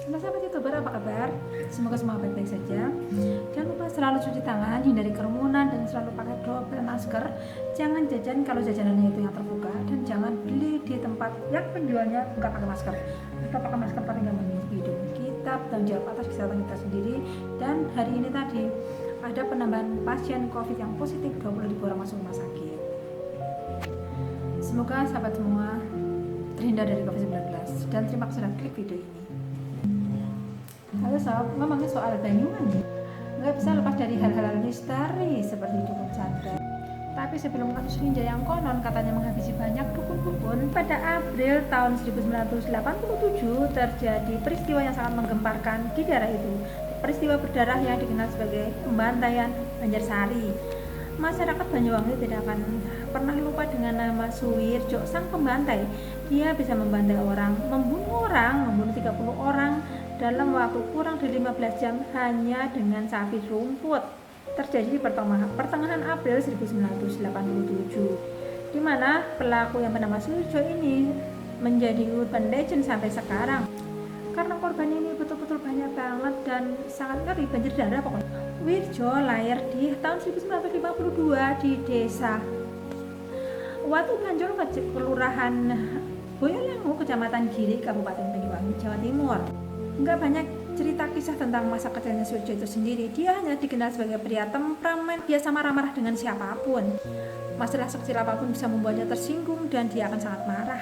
Sahabat YouTuber, apa kabar? Semoga semua baik-baik saja. Jangan lupa selalu cuci tangan, hindari kerumunan, dan selalu pakai double masker. Jangan jajan kalau jajanannya itu yang terbuka, dan jangan beli di tempat yang penjualnya nggak pakai masker. Kita pakai masker paling nggak menutup hidung. Kita bertanggung jawab atas kesehatan kita sendiri. Dan hari ini tadi ada penambahan pasien COVID yang positif, 20.000 orang masuk rumah sakit. Semoga sahabat semua terhindar dari COVID-19, dan terima kasih sudah klik video ini. Halo sob, ngomongin soal Banyuwangi, nggak bisa lepas dari hal-hal misteri seperti dukun canda. Tapi sebelum kasus ninja yang konon katanya menghabisi banyak dukun-dukun, pada April tahun 1987 terjadi peristiwa yang sangat menggemparkan di daerah itu. Peristiwa berdarah yang dikenal sebagai pembantaian Banjarsari. Masyarakat Banyuwangi tidak akan pernah lupa dengan nama Suwirjo, sang pembantai. Dia bisa membantai orang, membunuh 30 orang dalam waktu kurang dari 15 jam hanya dengan sapi rumput. Terjadi di pertengahan April 1987, di mana pelaku yang bernama Suwirjo ini menjadi urban legend sampai sekarang. Karena korban ini betul-betul banyak banget dan sangat ngeri, banjir darah pokoknya. Wirjo lahir di tahun 1952 di desa Watu Ganjol, kelurahan Boyolangu, kecamatan Giri, Kabupaten Banyuwangi, Jawa Timur. Enggak banyak cerita kisah tentang masa kecilnya Suwirjo itu sendiri. Dia hanya dikenal sebagai pria temperamen, biasa marah-marah dengan siapapun. Masalah sekecil apapun bisa membuatnya tersinggung dan dia akan sangat marah.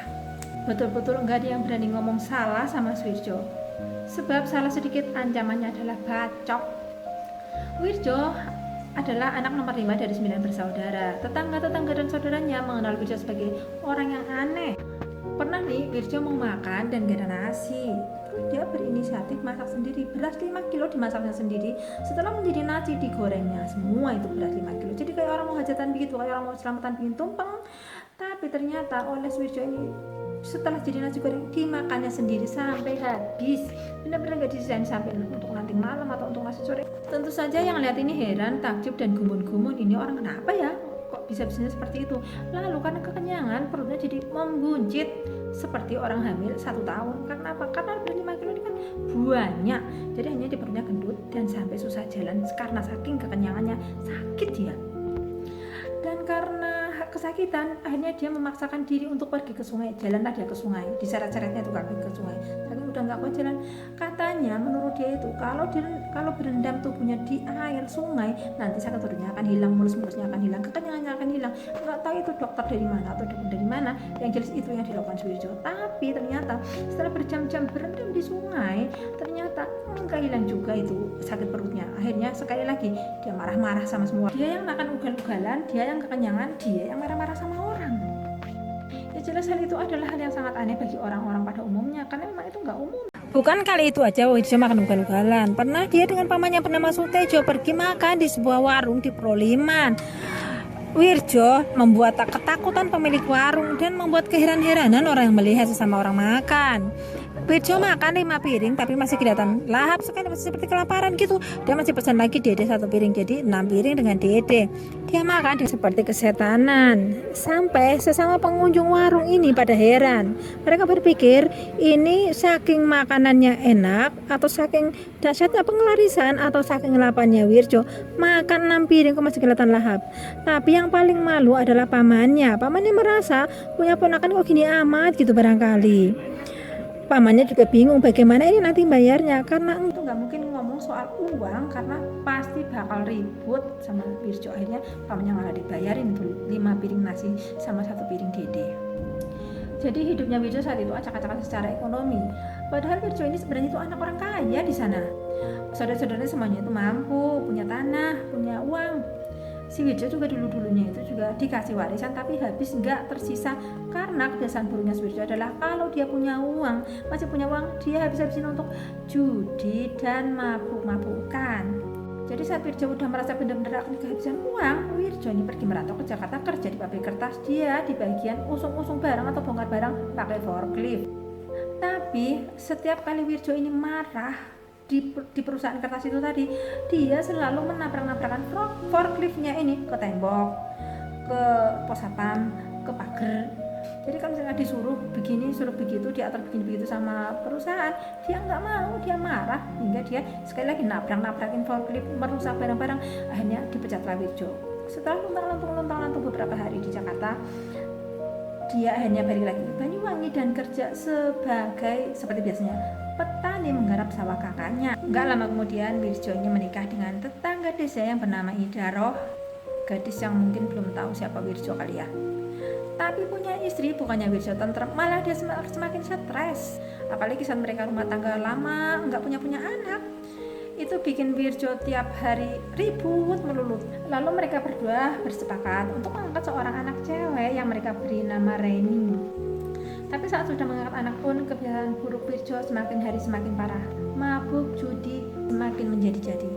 Betul-betul enggak ada yang berani ngomong salah sama Suwirjo, sebab salah sedikit ancamannya adalah bacok. Wirjo adalah anak nomor 5 dari 9 bersaudara. Tetangga-tetangga dan saudaranya mengenal Wirjo sebagai orang yang aneh. Pernah nih Wirjo mau makan dan gak ada nasi, terus dia berinisiatif masak sendiri. Beras 5 kilo dimasaknya sendiri. Setelah menjadi nasi digorengnya semua itu beras 5 kilo. Jadi kayak orang mau hajatan begitu, kayak orang mau selamatan bikin tumpeng. Tapi ternyata oleh Wirjo ini setelah jadi nasi goreng dimakannya sendiri sampai habis. Benar-benar gak disisain sampai untuk nanti malam atau untuk nasi sore. Tentu saja yang lihat ini heran, takjub, dan gumun-gumun, ini orang kenapa ya kok bisa-bisanya seperti itu. Lalu karena kekenyangan perutnya jadi membuncit seperti orang hamil 1 tahun. Karena apa? Karena beras 5 kilo ini kan banyak, jadi hanya di perutnya gendut dan sampai susah jalan karena saking kekenyangannya, sakit dia. Dan karena kesakitan, akhirnya dia memaksakan diri untuk pergi ke sungai. Jalanlah dia ke sungai, diseret-seretnya itu kaki ke sungai. Saking udah nggak kuat jalan. Katanya menurut dia itu kalau berendam tubuhnya di air sungai, nanti sakit perutnya akan hilang, mulus-mulusnya akan hilang, kekenyangannya akan hilang. Nggak tahu itu dokter dari mana atau dukun dari mana, yang jelas itu yang dilakukan Suwirjo. Tapi ternyata setelah berjam-jam berendam di sungai, ternyata nggak hilang juga itu sakit perutnya. Akhirnya sekali lagi dia marah-marah sama semua. Dia yang makan ugal-ugalan, dia yang kekenyangan, dia yang marah-marah sama orang. Ya jelas hal itu adalah hal yang sangat aneh bagi orang-orang pada umumnya, karena memang itu nggak umum. Bukan kali itu aja Wirjo makan ugal-ugalan. Pernah dia dengan pamannya bernama Sutejo pergi makan di sebuah warung di Proliman. Wirjo membuat ketakutan pemilik warung dan membuat keheran-heranan orang yang melihat sesama orang makan. Wirjo makan 5 piring tapi masih kelihatan lahap sekali, masih seperti kelaparan gitu. Dia masih pesan lagi dede 1 piring, jadi 6 piring dengan dede. Dia makan seperti kesetanan. Sampai sesama pengunjung warung ini pada heran. Mereka berpikir ini saking makanannya enak, atau saking dahsyatnya pengelarisan, atau saking laparnya Wirjo makan 6 piring kok masih kelihatan lahap. Tapi yang paling malu adalah pamannya. Pamannya merasa punya ponakan kok gini amat gitu barangkali. Pamannya juga bingung bagaimana ini nanti bayarnya, karena Itu nggak mungkin ngomong soal uang karena pasti bakal ribut sama Wirjo. Akhirnya pamannya malah dibayarin tuh 5 piring nasi sama 1 piring dede. Jadi hidupnya Wirjo saat itu acak-acakan secara ekonomi. Padahal Wirjo ini sebenarnya itu anak orang kaya di sana. Saudara-saudaranya semuanya itu mampu, punya tanah, punya uang. Si Wirjo juga dulunya itu juga dikasih warisan tapi habis, nggak tersisa. Karena kebiasaan buruknya Wirjo adalah kalau dia punya uang, masih punya uang, dia habis-habisin untuk judi dan mabuk-mabukan. Jadi saat Wirjo udah merasa benar-benar akan kehabisan uang, Wirjo ini pergi merantau ke Jakarta kerja di pabrik kertas. Dia di bagian usung-usung barang atau bongkar barang pakai forklift. Tapi setiap kali Wirjo ini marah di perusahaan kertas itu tadi, dia selalu menabrak-nabrakan forkliftnya ini ke tembok, ke pos satpam, ke pagar, Jadi kalau misalnya disuruh begini, suruh begitu, diatur begini begitu sama perusahaan, dia nggak mau, dia marah hingga dia sekali lagi nabrakin forklift, merusak barang-barang, akhirnya dipecatlah Wirjo. Setelah luntang-lantung beberapa hari di Jakarta, dia akhirnya balik lagi ke Banyuwangi dan kerja sebagai seperti biasanya petani menggarap sawah kakaknya. Nggak lama kemudian Wirjo ini menikah dengan tetangga desa yang bernama Idaroh, gadis yang mungkin belum tahu siapa Wirjo kali ya. Tapi punya istri, bukannya Wirjo tentrem, malah dia semakin stres. Apalagi saat mereka rumah tangga lama, nggak punya anak. Itu bikin Wirjo tiap hari ribut melulu. Lalu mereka berdua bersepakat untuk mengangkat seorang anak cewek yang mereka beri nama Reni. Tapi saat sudah mengangkat anak pun, kebiasaan buruk Wirjo semakin hari semakin parah. Mabuk, judi, semakin menjadi-jadi.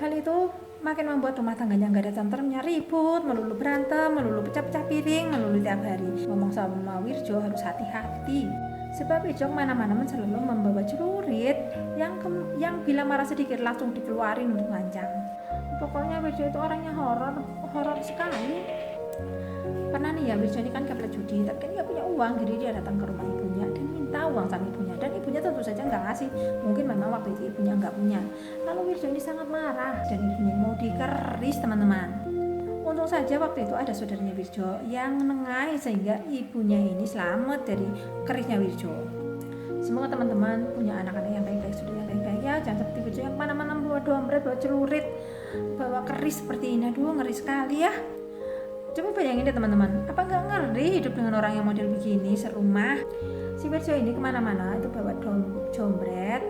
Hal itu makin membuat rumah tangganya nggak ada tentremnya, ribut, melulu berantem, melulu pecah-pecah piring, melulu tiap hari. Ngomong sama Wirjo harus hati-hati. Sebab Wirjo kemana-mana selalu membawa celurit yang bila marah sedikit langsung dikeluarin untuk ngancam. Pokoknya Wirjo itu orangnya horor sekali. Pernah nih ya, Wirjo ini kan kebelet judi, tapi kan nggak punya uang, jadi dia datang ke rumah ibunya dan minta uang sama ibunya, dan ibunya tentu saja nggak ngasih. Mungkin memang waktu itu ibunya nggak punya. Lalu Wirjo ini sangat marah dan ibunya mau dikeris, teman-teman. Untung saja waktu itu ada saudaranya Wirjo yang menengahi sehingga ibunya ini selamat dari kerisnya Wirjo. Semoga teman-teman punya anak-anak yang baik-baik, saudara yang baik-baik ya. Jangan seperti Wirjo yang kemana-mana bawa dompet, bawa celurit, bawa keris seperti ini. Aduh, ngeri sekali ya. Coba bayangin deh teman-teman, apa nggak ngeri hidup dengan orang yang model begini serumah? Si Wirjo ini kemana-mana itu bawa jombret,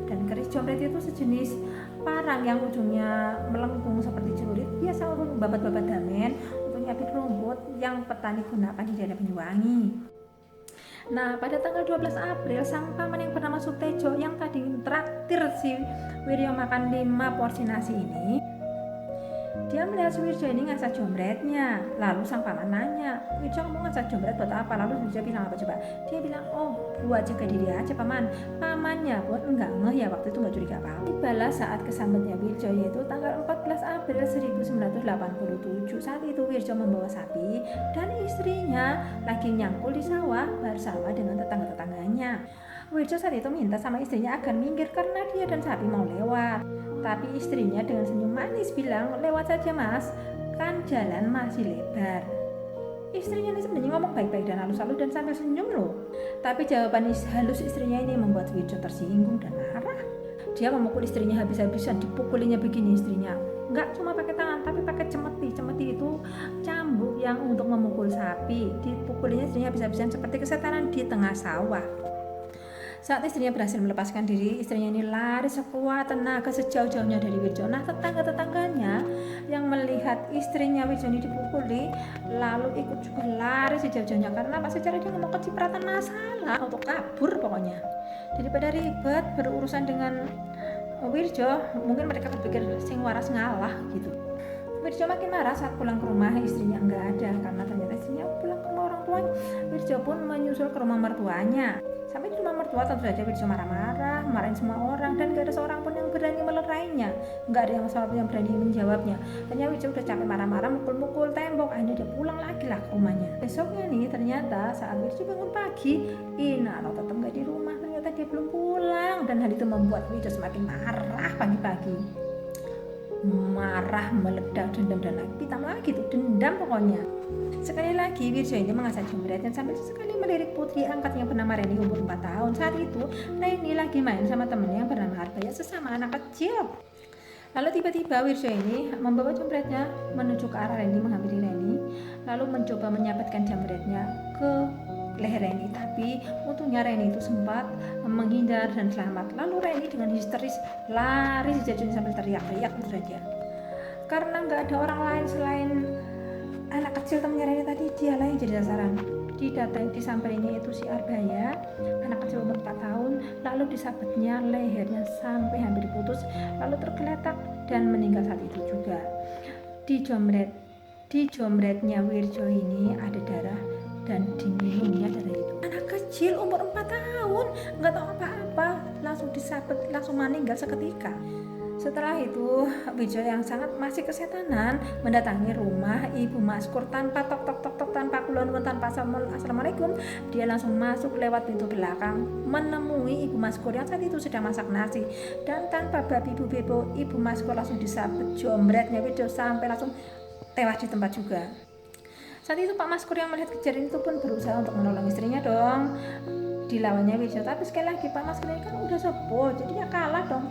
dan keris jombret itu sejenis parang yang ujungnya melengkung seperti celurit, biasa untuk babat-babat damen, untuk nyabit rumput yang petani gunakan di daerah Banyuwangi. Nah, pada tanggal 12 April, sang paman yang bernama Sutejo yang tadi traktir si Wirjo makan 5 porsi nasi ini, dia melihat si Wirjo ini ngasah jombretnya. Lalu sang paman nanya, Wirjo kamu ngasah jombret buat apa? Lalu Wirjo bilang apa coba? Dia bilang, oh buat jaga diri aja paman. Pamannya pun enggak ngeh ya, waktu itu enggak curiga apa-apa. Tibalah saat kesambetnya Wirjo, yaitu tanggal 14 April 1987. Saat itu Wirjo membawa sapi dan istrinya lagi nyangkul di sawah bersama dengan tetangga-tetangganya. Wirjo saat itu minta sama istrinya agar minggir karena dia dan sapi mau lewat. Tapi istrinya dengan senyum manis bilang, lewat saja mas, kan jalan masih lebar. Istrinya ini sebenarnya ngomong baik-baik dan halus-halus dan sambil senyum loh. Tapi jawaban halus istrinya ini membuat Wirjo tersinggung dan marah. Dia memukul istrinya habis-habisan, dipukulinya begini istrinya. Enggak cuma pakai tangan, tapi pakai cemeti. Cemeti itu cambuk yang untuk memukul sapi. Dipukulinya istrinya habis-habisan seperti kesetanan di tengah sawah. Saat istrinya berhasil melepaskan diri, istrinya ini lari sekuat tenaga sejauh-jauhnya dari Wirjo. Nah, tetangga-tetangganya yang melihat istrinya Wirjo ini dipukuli, lalu ikut juga lari sejauh-jauhnya. Karena apa? Secara dia mau kecipratan masalah untuk kabur pokoknya. Daripada ribet berurusan dengan Wirjo, mungkin mereka berpikir sing waras ngalah gitu. Wirjo makin marah saat pulang ke rumah, istrinya enggak ada karena ternyata istrinya pulang ke rumah orang tuanya. Wirjo pun menyusul ke rumah mertuanya. Sampai di rumah mertua tentu saja Wirjo marah-marah, marahin semua orang dan gak ada seorang pun yang berani melerainya. Gak ada yang berani menjawabnya. Ternyata Wirjo udah capek marah-marah, mukul-mukul tembok. Akhirnya dia pulang lagi lah ke rumahnya. Besoknya nih ternyata saat Wirjo bangun pagi, Inaro tetap gak di rumah. Ternyata dia belum pulang dan hal itu membuat Wirjo semakin marah pagi-pagi. Marah, meledak, dendam dan lagi pitam lagi tuh, dendam pokoknya. Sekali lagi Wirjo ini mengasah jombret dan sambil sekali melirik putri angkatnya bernama Reni umur 4 tahun. Saat itu Reni lagi main sama temennya yang bernama Arbaya, sesama anak kecil. Lalu tiba-tiba Wirjo ini membawa jombretnya menuju ke arah Reni, menghampiri Reni, lalu mencoba menyabetkan jombretnya ke leher Reni. Tapi untungnya Reni itu sempat menghindar dan selamat. Lalu Reni dengan histeris lari sejauh-jauhnya sambil teriak-teriak itu saja. Karena nggak ada orang lain selain anak kecil temennya Reni tadi, dialah yang jadi sasaran. Disampainya itu si Arbaya, anak kecil umur 4 tahun, lalu disabetnya lehernya sampai hampir putus, lalu tergeletak dan meninggal saat itu juga. Di jombretnya Wirjo ini ada darah dan diminumnya darah itu. Anak kecil umur 4 tahun, nggak tahu apa-apa, langsung disabet, langsung meninggal seketika. Setelah itu, Wirjo yang sangat masih kesetanan mendatangi rumah Ibu Maskur tanpa tok, tanpa kulon, tanpa assalamualaikum. Dia langsung masuk lewat pintu belakang, menemui Ibu Maskur yang saat itu sedang masak nasi. Dan tanpa babi bu bebo, Ibu Maskur langsung disabet jombretnya Wirjo sampai langsung tewas di tempat juga. Saat itu Pak Maskur yang melihat kejadian itu pun berusaha untuk menolong istrinya dong. Dilawannya Wirjo, tapi sekali lagi Pak Maskur ini kan udah sepuh, jadi ya kalah dong.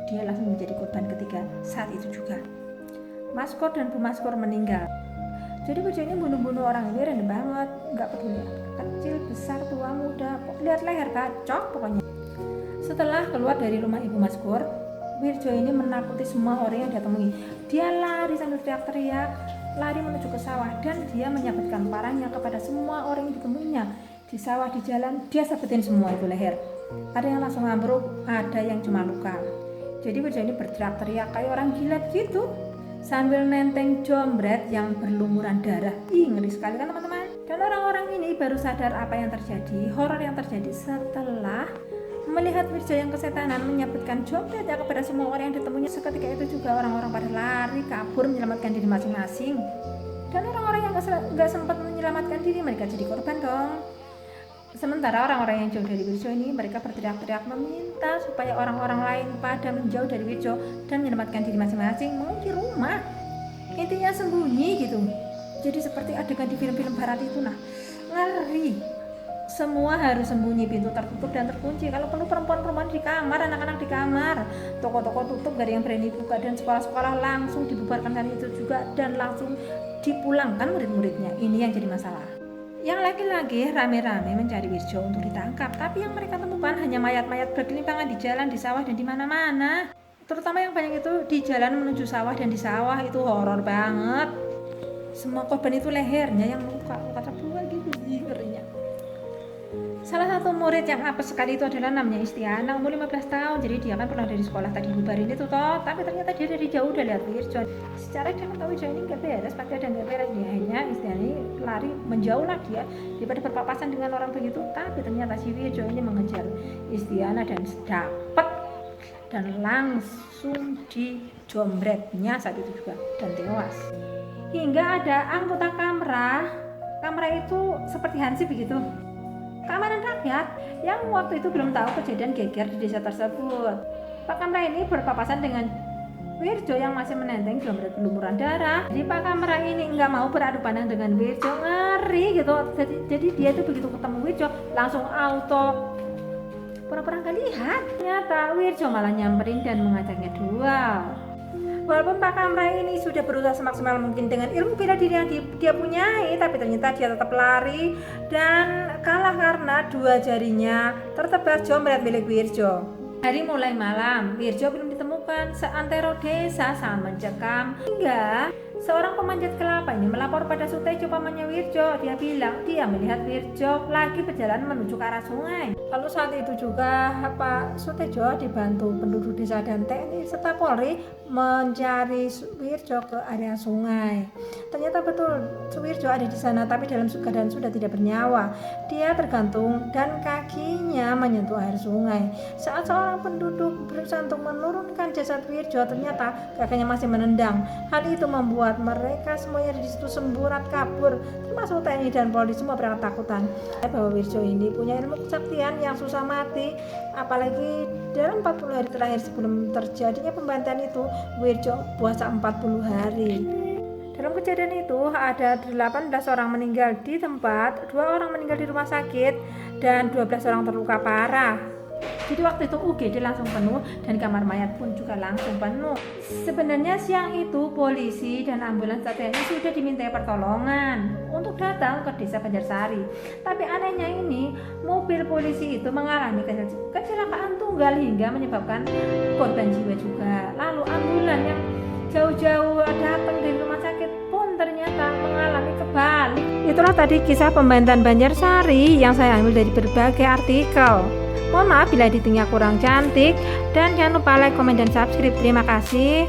Dia langsung menjadi korban ketiga saat itu juga. Maskur dan Bu Maskur meninggal. Jadi Wirjo ini bunuh-bunuh orang ini random banget, nggak peduli kecil, besar, tua, muda, lihat leher bacok pokoknya. Setelah keluar dari rumah Ibu Maskur, Wirjo ini menakuti semua orang yang dia temui. Dia lari sambil teriak-teriak, lari menuju ke sawah, dan dia menyabetkan parangnya kepada semua orang yang ditemuinya. Di sawah, di jalan, dia sabetin semua itu leher. Ada yang langsung ambruk, ada yang cuma luka. Jadi Wirjo ini berteriak-teriak kayak orang gila gitu, sambil nenteng jombret yang berlumuran darah. Ngeri sekali kan teman-teman. Dan orang-orang ini baru sadar apa yang terjadi, horor yang terjadi setelah melihat Wirjo yang kesetanan menyabetkan jombretnya kepada semua orang yang ditemunya. Seketika itu juga orang-orang pada lari kabur menyelamatkan diri masing-masing. Dan orang-orang yang gak sempat menyelamatkan diri, mereka jadi korban dong. Sementara orang-orang yang jauh dari Wirjo ini, mereka berteriak-teriak meminta supaya orang-orang lain pada menjauh dari Wirjo dan menyelamatkan diri masing-masing, mengunci rumah. Intinya sembunyi gitu. Jadi seperti adegan di film-film barat itu, nah ngeri. Semua harus sembunyi, pintu tertutup dan terkunci. Kalau perlu perempuan-perempuan di kamar, anak-anak di kamar, toko-toko tutup, gak ada yang berani buka, dan sekolah-sekolah langsung dibubarkan kan itu juga, dan langsung dipulangkan murid-muridnya. Ini yang jadi masalah. Yang laki-laki rame-rame mencari Wirjo untuk ditangkap, tapi yang mereka temukan hanya mayat-mayat bergelimpangan di jalan, di sawah, dan di mana-mana. Terutama yang banyak itu di jalan menuju sawah, dan di sawah itu horor banget. Semua korban itu lehernya yang luka terbuat gitu, ngerinya. Salah satu murid yang apes sekali itu adalah namanya Istiana, umur 15 tahun. Jadi dia kan pernah dari sekolah tadi bubarin itu toh, tapi ternyata dia dari jauh udah lihat Wirjo. Secara dia tahu Wirjo ini gak beres, pasti ada yang gak beres. Dia akhirnya Istiana ini lari menjauh lah dia daripada berpapasan dengan orang begitu. Tapi ternyata si Wirjo ini mengejar Istiana dan dapat, dan langsung dijombretnya saat itu juga dan tewas. Hingga ada anggota kamera itu seperti Hansip begitu, keamanan rakyat yang waktu itu belum tahu kejadian geger di desa tersebut. Pak Kamra ini berpapasan dengan Wirjo yang masih menenteng jombret berlumuran darah. Jadi Pak Kamra ini nggak mau beradu pandang dengan Wirjo, ngeri gitu. Jadi dia itu begitu ketemu Wirjo langsung auto pura-pura nggak lihat. Ternyata Wirjo malah nyamperin dan mengajaknya duel. Walaupun Pak Kamra ini sudah berusaha semaksimal mungkin dengan ilmu bela diri yang dia punyai, tapi ternyata dia tetap lari dan kalah karena dua jarinya tertebas jombret milik Wirjo. Hari mulai malam, Wirjo belum ditemukan. Seantero desa sangat mencekam hingga seorang pemanjat kelapa ini melapor pada Sutejo pamannya Wirjo. Dia bilang dia melihat Wirjo lagi berjalan menuju ke arah sungai. Lalu saat itu juga Pak Sutejo dibantu penduduk desa dan TNI serta Polri mencari Wirjo ke area sungai. Ternyata betul Wirjo ada di sana, tapi dalam keadaan sudah tidak bernyawa. Dia tergantung dan kakinya menyentuh air sungai. Saat seorang penduduk berusaha untuk menurunkan jasad Wirjo, ternyata kakinya masih menendang. Hal itu membuat mereka semuanya di situ semburat kabur, termasuk TNI dan Polri, semua berangkat takutan. Bahwa Wirjo ini punya ilmu kesaktian yang susah mati, apalagi dalam 40 hari terakhir sebelum terjadinya pembantaian itu, Wirjo puasa 40 hari. Dalam kejadian itu ada 18 orang meninggal di tempat, 2 orang meninggal di rumah sakit, dan 12 orang terluka parah. Jadi waktu itu UGD langsung penuh dan kamar mayat pun juga langsung penuh. Sebenarnya siang itu polisi dan ambulans TNI sudah dimintai pertolongan untuk datang ke desa Banjarsari. Tapi anehnya ini mobil polisi itu mengalami kecelakaan tunggal hingga menyebabkan korban jiwa juga. Lalu ambulans yang jauh-jauh datang dari rumah sakit pun ternyata mengalami kebalik. Itulah tadi kisah pembantaian Banjarsari yang saya ambil dari berbagai artikel. Mohon maaf bila editingnya kurang cantik, dan jangan lupa like, komen, dan subscribe. Terima kasih.